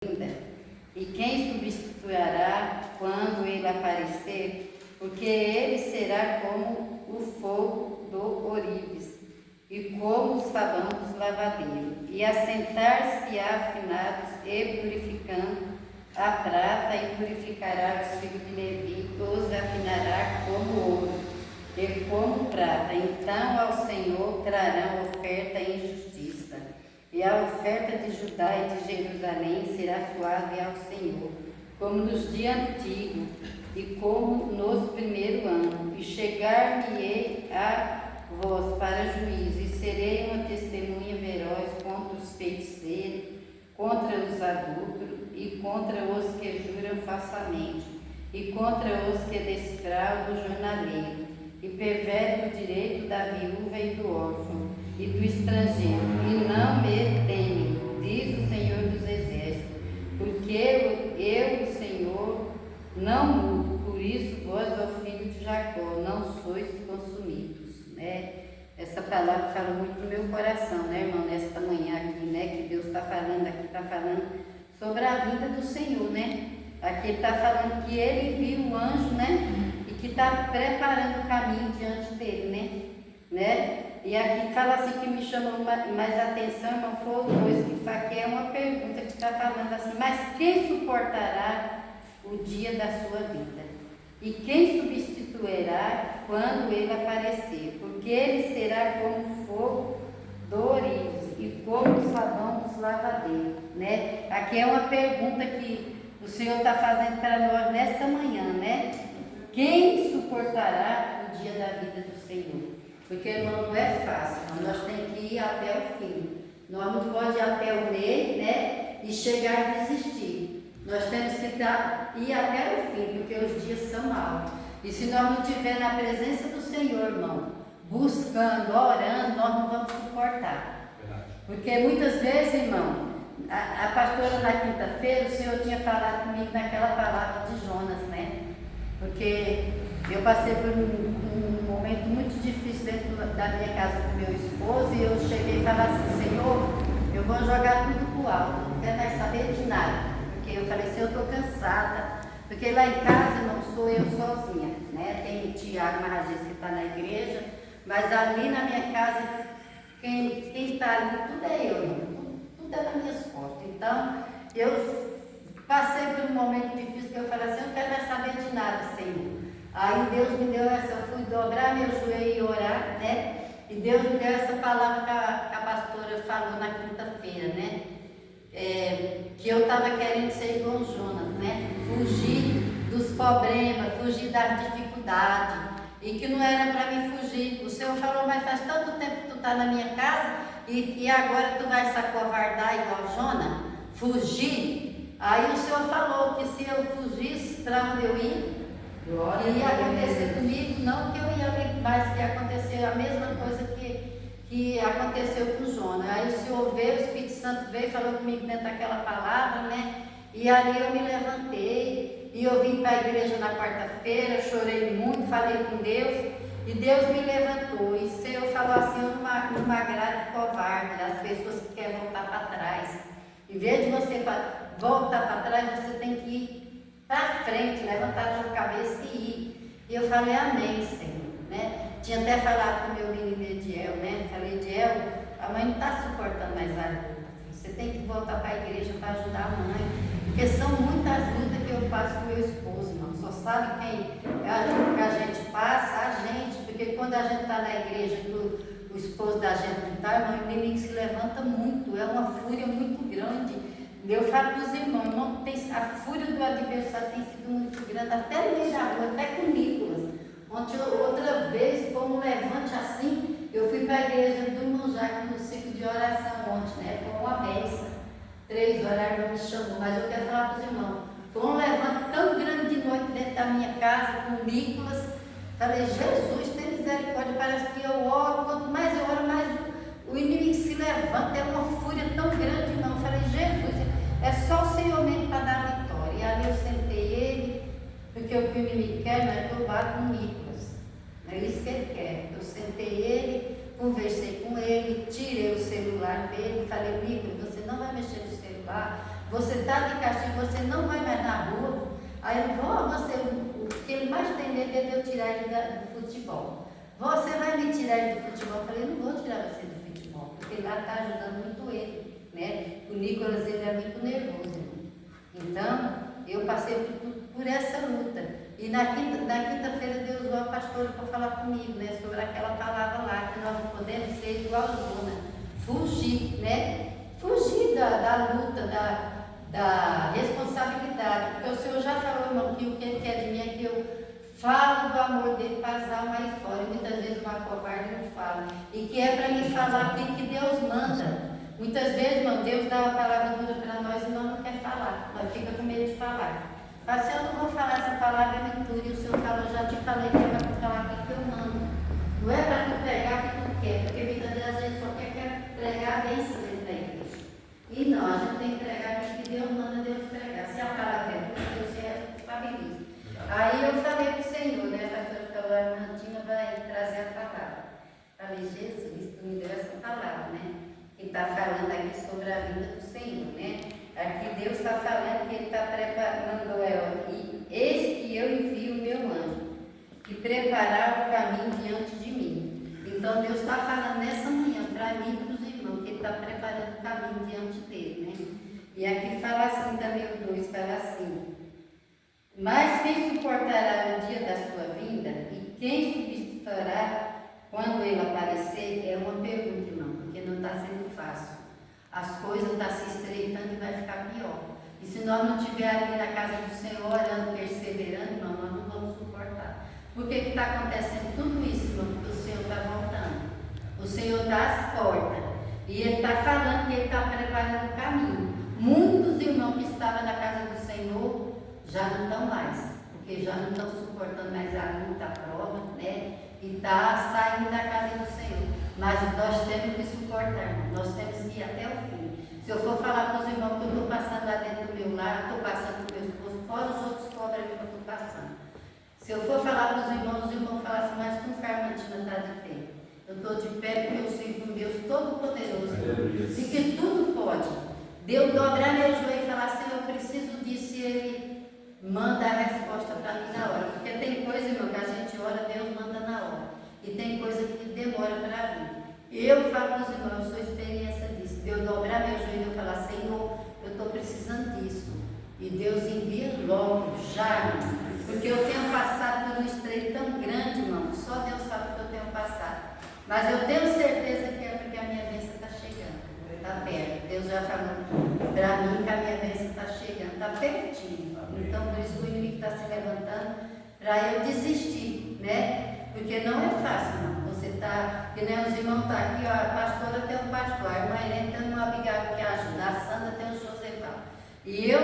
E quem substituirá quando ele aparecer? Porque ele será como o fogo do ourives e como os sabão dos lavadeiros. E assentar-se-á afinados e purificando a prata, e purificará os filhos de Levi, os afinará como ouro e como prata. Então ao Senhor trarão oferta em justiça. E a oferta de Judá e de Jerusalém será suave ao Senhor, como nos dias antigos e como nos primeiros anos. E chegar-me-ei a vós para juízo, e serei uma testemunha veroz contra os feiticeiros, contra os adúlteros, e contra os que juram falsamente, e contra os que defraudam o jornaleiro, e pervertem o direito da viúva e do órfão, e do estrangeiro, e não me temem, diz o Senhor dos Exércitos, porque eu, o Senhor, não mudo, por isso vós, ó filho de Jacó, não sois consumidos, né? Essa palavra fala muito no meu coração, né, irmão, nesta manhã aqui, né, que Deus está falando aqui, está falando sobre a vinda do Senhor, né? Aqui está falando que ele viu um anjo, né, e que está preparando o caminho diante dele, né? E aqui fala assim que me chamou mais atenção, irmão, foi o 2, que é uma pergunta que está falando assim, mas quem suportará o dia da sua vida? E quem substituirá quando ele aparecer? Porque ele será como fogo do ourives e como o sabão dos lavadeiros, né? Aqui é uma pergunta que o Senhor está fazendo para nós nessa manhã, né? Quem suportará o dia da vida do Senhor? Porque, irmão, não é fácil, nós temos que ir até o fim. Nós não podemos ir até o meio, né? E chegar a desistir. Nós temos que ir até o fim, porque os dias são maus. E se nós não estivermos na presença do Senhor, irmão, buscando, orando, nós não vamos suportar. Porque muitas vezes, irmão, a pastora na quinta-feira, o Senhor tinha falado comigo naquela palavra de Jonas, né? Porque eu passei por um momento muito difícil dentro da minha casa com meu esposo, e eu cheguei e falei assim, Senhor, eu vou jogar tudo pro alto, não quero mais saber de nada. Porque eu falei assim, eu estou cansada. Porque lá em casa não sou eu sozinha, né? Tem o Tiago Maragis que está na igreja, mas ali na minha casa, quem está ali, tudo é eu, tudo é nas minhas costas. Então, eu passei por um momento difícil que eu falei assim, eu não quero mais saber de nada, Senhor. Aí Deus me deu essa, eu fui dobrar meu joelho e orar, né? E Deus me deu essa palavra que a pastora falou na quinta-feira, né? Que eu estava querendo ser igual Jonas, né? Fugir dos problemas, fugir das dificuldades, e que não era para mim fugir. O Senhor falou, mas faz tanto tempo que tu está na minha casa e agora tu vai se acovardar igual Jonas? Fugir? Aí o Senhor falou que se eu fugisse, para onde eu ia? Ia acontecer comigo, não que eu ia, mas que ia acontecer a mesma coisa que aconteceu com Jonas. Aí o Senhor veio, o Espírito Santo veio e falou comigo dentro daquela palavra, né? E ali eu me levantei, e eu vim para a igreja na quarta-feira, chorei muito, falei com Deus, e Deus me levantou. E o Senhor falou assim, eu não agrado covarde, as pessoas que querem voltar para trás. Em vez de você voltar para trás, você tem que ir para frente, levantar a cabeça e ir. E eu falei, amém, Senhor, né? Tinha até falado com o meu menino Ediel, né? Falei, Ediel, a mãe não está suportando mais a luta. Você tem que voltar para a igreja para ajudar a mãe. Porque são muitas lutas que eu passo com meu esposo, irmão. Só sabe quem que a gente passa? A gente. Porque quando a gente está na igreja, o esposo da gente não está, irmão, o inimigo se levanta muito. É uma fúria muito grande. Eu falo para os irmãos, irmão, a fúria do adversário tem sido muito grande, até no meio da rua, até com Nicolas. Ontem, outra vez, foi um levante assim, eu fui para a igreja do irmão Jacques no ciclo de oração ontem, né? Foi uma benção. 3 horas a irmã me chamou, mas eu quero falar para os irmãos. Foi um levante tão grande de noite dentro da minha casa, com o Nicolas. Falei, Jesus, tem misericórdia, parece que eu oro, quanto mais eu oro, mais o inimigo se levanta, é uma fúria tão grande, não. Falei, Jesus, é só o Senhor mesmo para dar vitória. E ali eu sentei ele, porque o que o inimigo quer não é que eu vá com o Nicolas. Não é isso que ele quer. Eu sentei ele, conversei com ele, tirei o celular dele, falei, Nicolas, você não vai mexer no celular, você está de castigo, você não vai mais na rua. Aí eu vou, o que ele mais tem medo é de eu tirar ele do futebol. Você vai me tirar ele do futebol? Eu falei, não vou tirar você do futebol, porque lá está ajudando muito ele, né? O Nicolas, ele é muito nervoso, irmão. Então, eu passei por essa luta. E na quinta-feira Deus usou a pastora para falar comigo, né? Sobre aquela palavra lá, que nós não podemos ser igual a Jona. Fugir, né? Fugir da luta, da responsabilidade. Porque o Senhor já falou, irmão, que o que Ele quer de mim é que eu falo do amor dele para as almas aí fora. E muitas vezes uma covarde não fala. E que é para me falar aquilo que Deus manda. Muitas vezes, irmão, Deus dá uma palavra dura para nós e nós não quer falar. Nós fica com medo de falar. Mas se eu não vou falar essa palavra, é mentira. E o Senhor falou, já te falei que é para tu falar aquilo que eu mando. Não é para tu pregar o que tu quer. Porque muitas vezes a gente só quer pregar a bênção dentro da igreja. E não, a gente tem que pregar aquilo que Deus manda Deus pregar. Se a palavra é boa, Deus se responsabiliza. Aí eu falei para o Senhor, né? A pastora falou, a irmã Tina vai trazer a palavra. Falei, Jesus, tu me deu essa palavra, né? Que está falando aqui sobre a vida do Senhor, né? Aqui Deus está falando que Ele está preparando ela aqui. Eis que eu envio o meu anjo, que preparar o caminho diante de mim. Então Deus está falando nessa manhã para mim e para os irmãos, que Ele está preparando o caminho diante dele, né? E aqui fala assim também o 2, fala assim. Mas quem suportará o dia da sua vinda e quem subsistirá quando ele aparecer? É uma pergunta, irmão, porque não está sendo fácil. As coisas estão se estreitando e vai ficar pior. E se nós não estivermos ali na casa do Senhor, orando, perseverando, irmão, nós não vamos suportar. Por que está acontecendo tudo isso, irmão? Porque o Senhor está voltando. O Senhor dá as portas. E Ele está falando que Ele está preparando o caminho. Muitos irmãos que estavam na casa do Senhor já não estão mais, porque já não estão suportando mais a luta, a prova, né? E está saindo da casa do Senhor. Mas nós temos que suportar, irmão. Nós temos que ir até o fim. Se eu for falar para os irmãos que eu estou passando lá dentro do meu lar, estou passando para o meu esposo, fora os outros cobram que eu estou passando. Se eu for falar para os irmãos falam assim, mas com Carmentina está de pé. Eu estou de pé porque eu sirvo um Deus Todo-Poderoso, e que tudo pode. Deus dobrar meu joelho e falar, Senhor, eu preciso disso, e Ele manda a resposta para mim na hora. Porque tem coisa, irmão, que a gente ora, Deus manda na hora. E tem coisa que demora para vir. Eu falo para os irmãos, eu sou experiência disso. Deus dobrar meu joelho e eu falar, Senhor, eu estou precisando disso. E Deus envia logo, já. Porque eu tenho passado por um estreito tão grande, irmão. Só Deus sabe o que eu tenho passado. Mas eu tenho certeza que é porque a minha bênção está chegando. Está perto. Deus já falou para mim que a minha bênção está chegando. Está pertinho. Então, por isso que o inimigo está se levantando para eu desistir, né? Porque não é fácil, não. Você está, que nem os irmãos estão aqui, ó, a pastora tem um pastor, a irmã Helena tem uma Abigail que ajuda, a Sandra tem o Joseval. E eu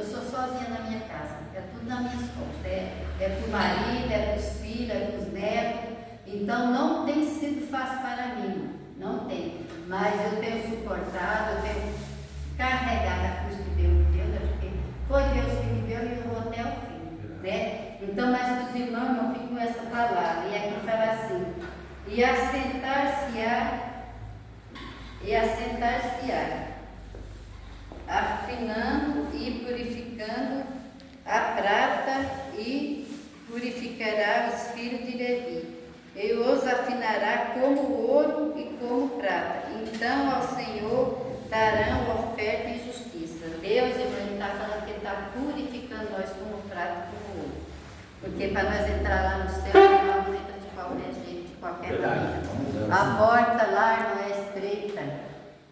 sou sozinha na minha casa, é tudo nas minhas costas. É para o marido, é para os filhos, é para os netos. Então, não tem sido fácil para mim, não tem. Mas eu tenho suportado, eu tenho carregado a cruz que Deus me deu, né? Porque foi Deus que me deu e eu vou até o fim, né? Então, mas os irmãos não ficam com essa palavra. E aqui fala assim, e assentar-se-á, afinando e purificando a prata, e purificará os filhos de Levi, e os afinará como ouro e como prata. Então ao Senhor darão oferta e justiça. Deus, irmão, está falando que Ele está purificando nós como prata e como ouro. Porque para nós entrar lá no céu, nós não entra de qualquer jeito, de qualquer maneira. A porta lá não é estreita,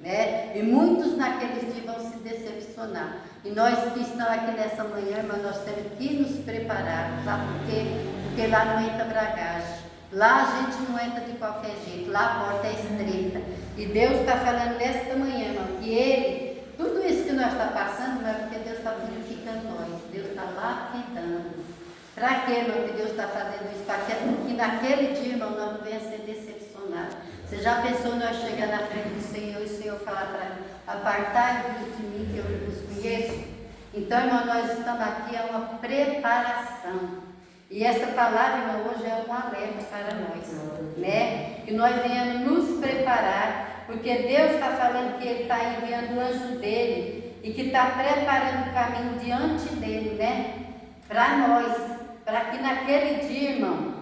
né? E muitos naqueles dias vão se decepcionar. E nós que estamos aqui nessa manhã, mas nós temos que nos preparar, sabe por quê? Porque lá não entra bragagem. Lá a gente não entra de qualquer jeito, lá a porta é estreita. E Deus está falando nesta manhã, irmão, que Ele, tudo isso que nós estamos passando, não é porque Deus está purificando nós, Deus está lapidando. Para que, irmão, que Deus está fazendo isso? Para que naquele dia, irmão, nós não venhamos a ser decepcionados. Você já pensou nós chegar na frente do Senhor e o Senhor falar para nós, apartai-vos de mim que eu não vos conheço? Então, irmão, nós estamos aqui, é uma preparação. E essa palavra, irmão, hoje é um alerta para nós, né? Que nós venhamos nos preparar, porque Deus está falando que Ele está enviando o anjo dele e que está preparando o caminho diante dele, né? Para nós, para que naquele dia, irmão,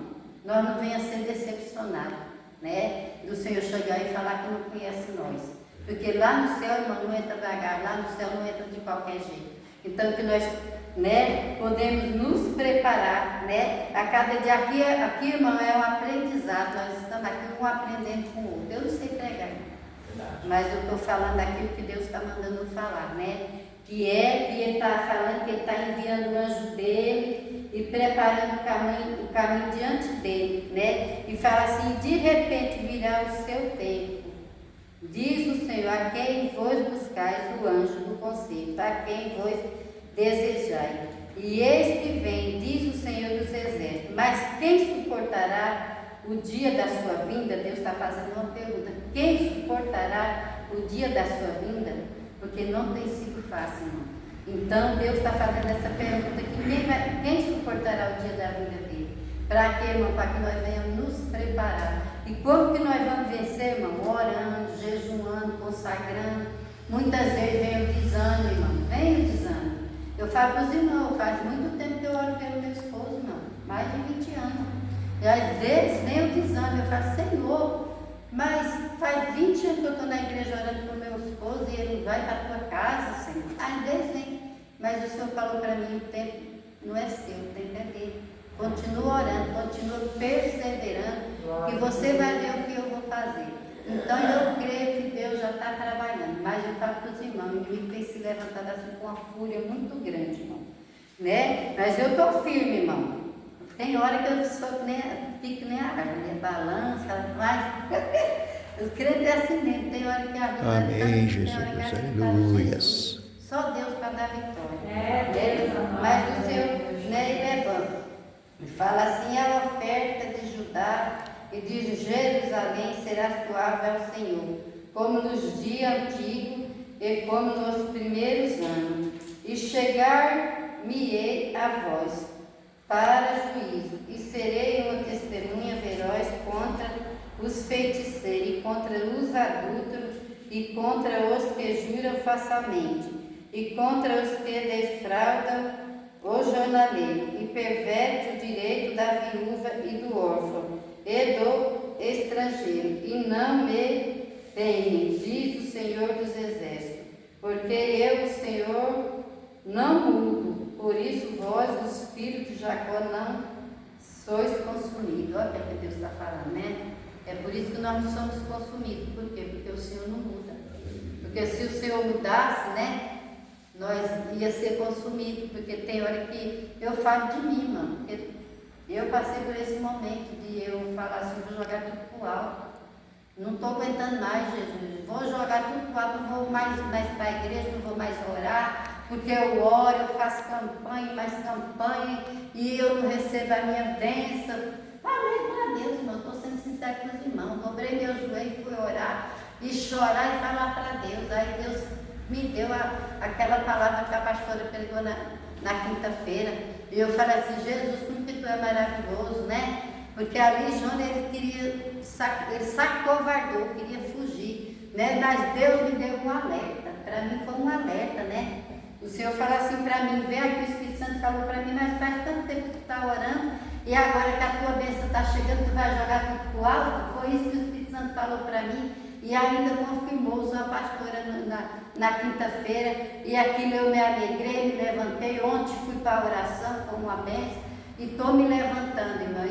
nós não venhamos a ser decepcionados, né? Do Senhor chegar e falar que não conhece nós. Porque lá no céu, irmão, não entra vagar, lá no céu não entra de qualquer jeito. Então, que nós, né, podemos nos preparar, né? A cada dia aqui, irmão, é um aprendizado. Nós estamos aqui um aprendendo com o outro. Eu não sei pregar, mas eu estou falando aquilo que Deus está mandando falar, né? Que ele está falando que ele está enviando o anjo dele e preparando o caminho diante dele, né? E fala assim, de repente virá o seu tempo. Diz o Senhor, a quem vos buscais o anjo do conselho, a quem vos desejai. E eis que vem, diz o Senhor dos exércitos, mas quem suportará o dia da sua vinda? Deus está fazendo uma pergunta, quem suportará o dia da sua vinda? Porque não tem sido fácil, não. Então Deus está fazendo essa pergunta, quem suportará o dia da vinda dele? Para quê, irmão? Para que nós venhamos nos preparar. E como que nós vamos vencer, irmão? Orando, jejuando, consagrando. Muitas vezes vem o desânimo, irmão. Vem o desânimo. Eu falo para os irmãos, faz muito tempo que eu oro pelo meu esposo, irmão. Mais de 20 anos. E às vezes vem o desânimo. Eu falo, Senhor, mas faz 20 anos que eu estou na igreja orando pelo meu esposo e ele não vai para a tua casa, Senhor. Às vezes vem. Mas o Senhor falou para mim, o tempo não é seu, o tempo é dele. Continua orando, continua perseverando, que você vai ver o que eu vou fazer. Então eu creio que Deus já está trabalhando, mas eu falo para os irmãos, o inimigo tem se levantado assim com uma fúria muito grande, irmão. Né? Mas eu estou firme, irmão. Tem hora que eu fico nem a árvore, né? Balança, mas eu creio que é assim mesmo. Tem hora que a árvore amém, Jesus, aleluias. Só Deus para dar vitória. Mas o Senhor, né, ele levanta. E fala assim, a oferta de Judá e de Jerusalém será suave ao Senhor, como nos dias antigos e como nos primeiros anos. E chegar-me-ei a vós para juízo, e serei uma testemunha veloz contra os feiticeiros, e contra os adúlteros, e contra os que juram falsamente, e contra os que defraudam o jornaleiro, e perverte o direito da viúva e do órfão, e do estrangeiro, e não me temem, diz o Senhor dos Exércitos, porque eu, o Senhor, não mudo, por isso vós, os filhos de Jacó, não sois consumidos. Olha o que Deus está falando, né? É por isso que nós não somos consumidos. Por quê? Porque o Senhor não muda. Porque se o Senhor mudasse, né? Nós ia ser consumidos, porque tem hora que eu falo de mim, mano. Porque eu passei por esse momento de eu falar assim, vou jogar tudo pro alto. Não estou aguentando mais, Jesus. Vou jogar tudo pro alto, não vou mais para a igreja, não vou mais orar, porque eu oro, eu faço campanha, mais campanha, e eu não recebo a minha bênção. Falei para Deus, irmão, estou sendo sincero com os irmãos. Dobrei meu joelho, fui orar e chorar e falar para Deus. Aí Deus me deu aquela palavra que a pastora pregou na quinta-feira. E eu falei assim, Jesus, como que tu é maravilhoso, né? Porque ali João, ele sacovardou, queria fugir, né? Mas Deus me deu um alerta. Para mim foi um alerta, né? O Senhor falou assim para mim, vem aqui, o Espírito Santo falou para mim, mas faz tanto tempo que tu está orando, e agora que a tua bênção está chegando, tu vai jogar tudo para o alto. Foi isso que o Espírito Santo falou para mim. E ainda confirmou, usou a pastora na quinta-feira, e aquilo eu me alegrei, me levantei. Ontem fui para a oração, foi uma bênção, e estou me levantando, irmão.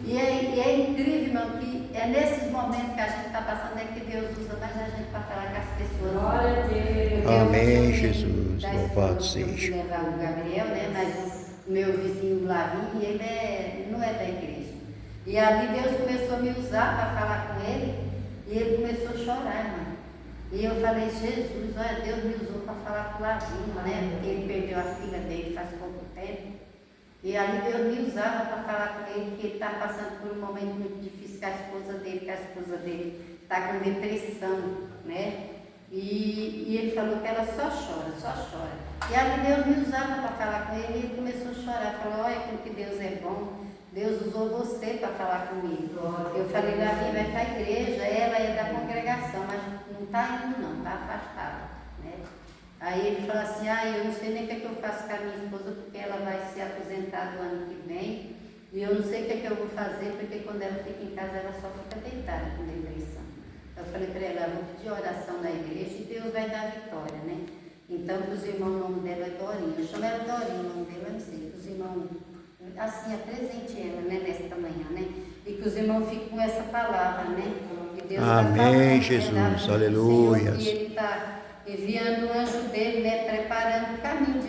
E é incrível, irmão, que é nesses momentos que a gente está passando, é que Deus usa mais a gente para falar com as pessoas. Glória a Deus. Amém, Jesus, louvado seja. Eu levar o Gabriel, né, mas o meu vizinho Lavinho, ele não é da igreja. E ali Deus começou a me usar para falar com ele. E ele começou a chorar, irmão. E eu falei, Jesus, olha, Deus me usou para falar com o Lavinho, né? Porque ele perdeu a filha dele faz pouco tempo. E ali Deus me usava para falar com ele, que ele está passando por um momento muito difícil com a esposa dele, que a esposa dele está com depressão, né? E ele falou que ela só chora. E ali Deus me usava para falar com ele, e ele começou a chorar. Falou, olha como que Deus é bom. Deus usou você para falar comigo. Eu falei, Lavinha vai para a igreja, ela é da congregação, mas não está indo não, está afastada, né? Aí ele falou assim, eu não sei nem o que eu faço com a minha esposa, porque ela vai se aposentar no ano que vem, e eu não sei o que eu vou fazer, porque quando ela fica em casa, ela só fica deitada com depressão. Eu falei para ela, vou pedir oração na igreja e Deus vai dar vitória, né? Então, para os irmãos, o nome dela é Dorinha. Eu chamo ela Dorinha, o nome dela eu não sei. Os irmãos, assim, apresente ela, né, nesta manhã, né? E que os irmãos fiquem com essa palavra, né? Que Deus Amém, Jesus, aleluia. E Ele está enviando o anjo dele, né? Preparando o caminho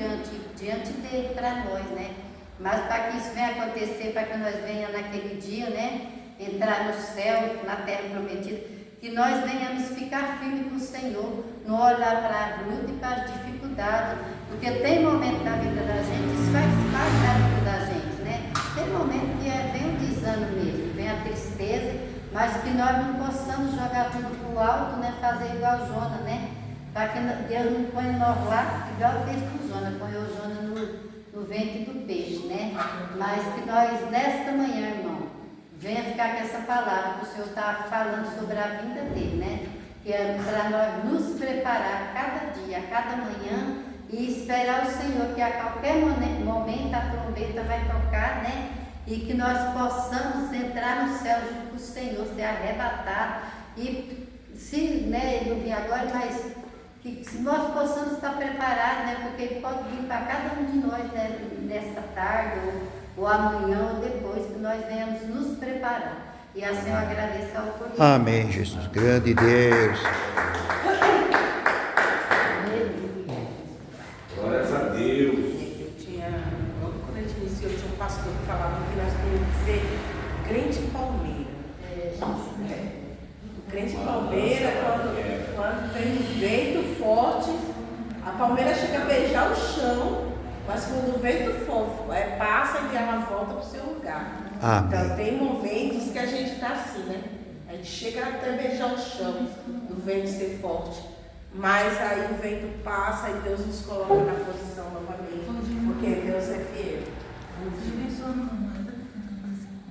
diante dele para nós, né? Mas para que isso venha acontecer, para que nós venhamos naquele dia, né? Entrar no céu, na terra prometida, que nós venhamos ficar firmes com o Senhor, não olhar para a luta e para as dificuldades, porque tem momento na vida da gente, isso faz parte da vida da gente, né? Tem momento que vem o desânimo mesmo, vem a tristeza, mas que nós não possamos jogar tudo para o alto, né? Fazer igual Jonas, né? Para que Deus não ponha nós lá, igual fez com Jonas, põe o Jonas no ventre do peixe, né? Mas que nós, nesta manhã, irmão, venha ficar com essa palavra que o Senhor está falando sobre a vinda dele, né? Que é para nós nos preparar cada dia, cada manhã e esperar o Senhor, que a qualquer momento a trombeta vai tocar, né? E que nós possamos entrar no céu junto com o Senhor, ser arrebatado. E se, né, ele não vir agora, mas que nós possamos estar preparados, né? Porque ele pode vir para cada um de nós, né, nesta tarde ou amanhã ou depois, que nós venhamos nos preparar. E assim eu agradeço ao Cordeiro. Amém, Jesus. Grande Deus. Glórias a Deus. Logo quando a gente iniciou, tinha um pastor que falava que nós tínhamos que ser crente palmeira. O crente palmeira, quando vem um vento forte, a palmeira chega a beijar o chão, mas quando o vento passa, ela volta para o seu lugar. Amém. Então tem momentos que a gente está assim, né? A gente chega até beijar o chão do vento ser forte. Mas aí o vento passa e Deus nos coloca na posição novamente. Porque Deus é fiel.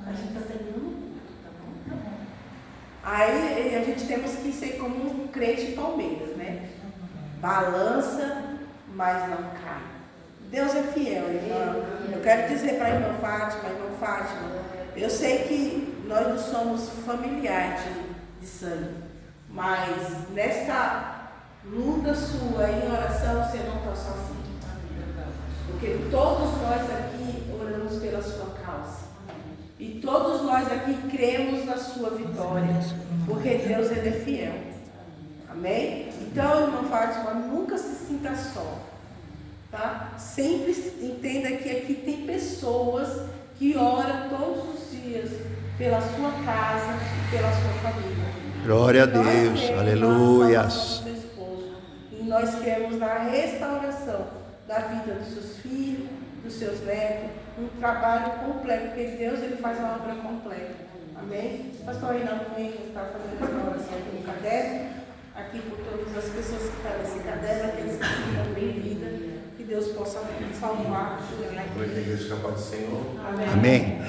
A gente está terminando? Tá bom? Aí a gente temos que ser como um crente Palmeiras, né? Balança, mas não cai. Deus é fiel, irmã. Eu quero dizer para a irmã Fátima, eu sei que nós não somos familiares de sangue, mas nesta luta sua em oração você não está sozinho. Porque todos nós aqui oramos pela sua causa. E todos nós aqui cremos na sua vitória. Porque Deus ele é fiel. Amém? Então, irmã Fátima, nunca se sinta só. Tá? Sempre entenda que aqui tem pessoas que oram todos os dias pela sua casa e pela sua família. Glória a Deus, aleluia. E nós queremos na restauração da vida dos seus filhos, dos seus netos, um trabalho completo, porque Deus ele faz uma obra completa. Amém? Pastor Reinaldo também está fazendo essa oração aqui no caderno, aqui por todas as pessoas que estão nesse caderno, aqueles que estão bem vida. Que Deus possa salvar. Glória a igreja capaz do Senhor. Amém. Amém.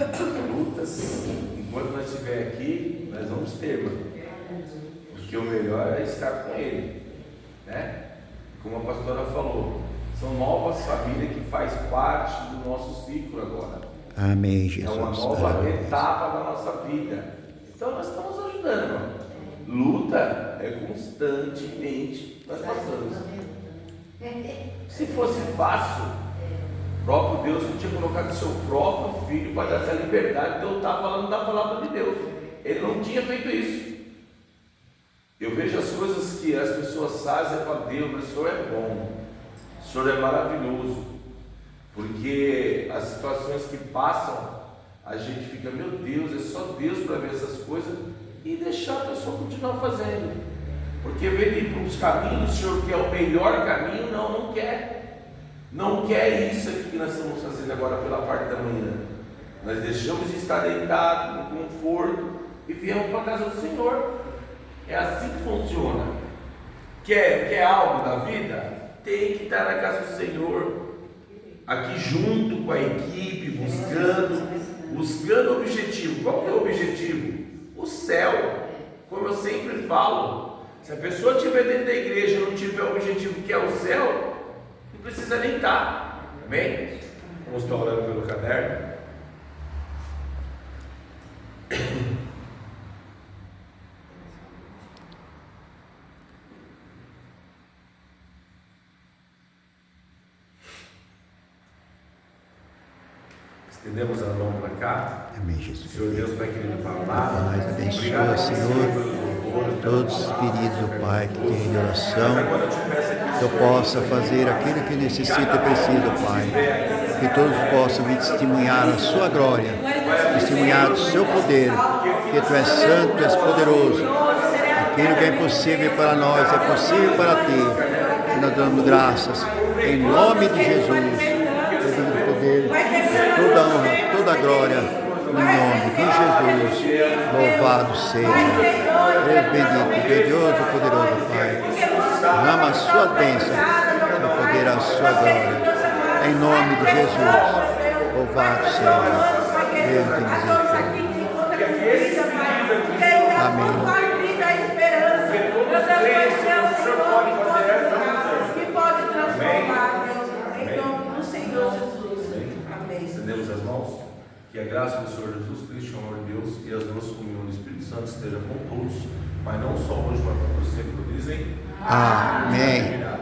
Lutas, enquanto nós estivermos aqui, nós vamos ter, mano. Porque o melhor é estar com Ele, né? Como a pastora falou, são novas famílias que faz parte do nosso ciclo agora. Amém, Jesus. É uma nova Aleluia. etapa da nossa vida. Então nós estamos ajudando, irmão. Luta é constantemente nós passamos. Se fosse fácil, o próprio Deus não tinha colocado seu próprio filho para dar essa liberdade de eu estar falando da palavra de Deus. Ele não tinha feito isso. Eu vejo as coisas que as pessoas fazem e falo, Deus, o Senhor é bom, o Senhor é maravilhoso, porque as situações que passam, a gente fica, meu Deus, é só Deus para ver essas coisas e deixar a pessoa continuar fazendo. Porque vem ir para os caminhos, o Senhor quer o melhor caminho, não quer. Não quer isso aqui que nós estamos fazendo agora pela parte da manhã. Nós deixamos de estar deitados no conforto e viemos para a casa do Senhor. É assim que funciona. Quer algo da vida? Tem que estar na casa do Senhor, aqui junto com a equipe, buscando o objetivo. Qual que é o objetivo? O céu. Como eu sempre falo, se a pessoa estiver dentro da igreja e não tiver o objetivo que é o céu, Não precisa nem estar. Amém? Vamos estar orando pelo caderno. Estendemos a mão para cá. Amém, Jesus. Senhor Deus, Pai querido, palavra. Pai, abençoa, Senhor, todos os pedidos, ó Pai, que tem de oração, que eu possa fazer aquilo que necessita e precisa, Pai. Que todos possam me testemunhar a sua glória, testemunhar o seu poder, que tu és santo, tu és poderoso. Aquilo que é impossível para nós é possível para ti. E nós damos graças em nome de Jesus. Todo o poder, toda a honra, toda a glória, no nome de Jesus, louvado seja. Deus bendito, grandioso, poderoso Pai, ama as suas bênçãos, seu poder, a sua glória, em nome de Jesus, louvado seja. Deus tem misericórdia. Amém. Estendemos as mãos. Que a graça do Senhor Jesus Cristo, o amor de Deus e as duas comunhões do Espírito Santo estejam com todos, mas não só hoje, mas para você que dizem. Amém.